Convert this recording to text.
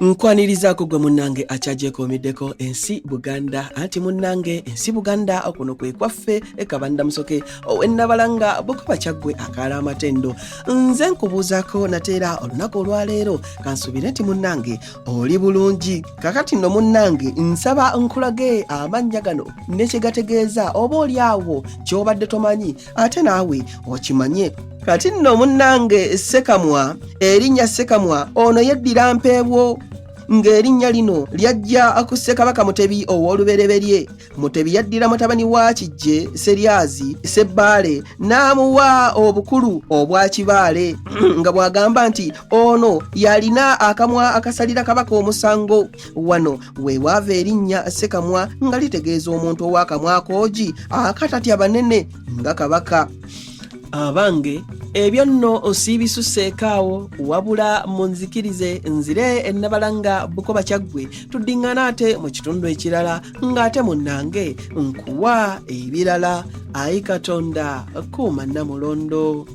Nkwanirizaako gwe munnange akyajeekoomiddeko ensi Buganda anti munnange ensi Buganda kuno kwe kwaffe ekabanda musoke ow'ennabalanga Bukoba Kyaggwe akaala amatendo. Nze nkubuuzaako nateera olunaku olwaleero kansuubire nti munnange oli bulungi. Kakati nno munnange nsaba nkulage amannya gano ne kye gategeeza oba oli awo ky'obadde tomanyi ate naawe okimanye. Kati nno munnange Ssekamwa, erinnya Ssekamwa ono yeddira mpeebwo ng'erinnya lino lyajja ku Ssekabaka Mutebi ow'olubereberye. Mutebi yaddira mutabani wa Kijje Seryazi Sebbaale n'amuwa obukulu obwa Kibaale nga bw'agamba nti ono yalina akamwa akasalira kabaka omusango. Wano we waava erinnya Ssekamwa nga litegeeza omuntu ow'akamwa akoogi akatatya banene nga kabaka. Abange ebyo nno osiibisuseekaawo wabula munzikirize nzire ennabalanga Bukoba Kyaggwe tuddiŋŋana ate mu kitundu ekirala ng'ate munnange nkuwa ebirala. Ayi Katonda kuuma Namulondo.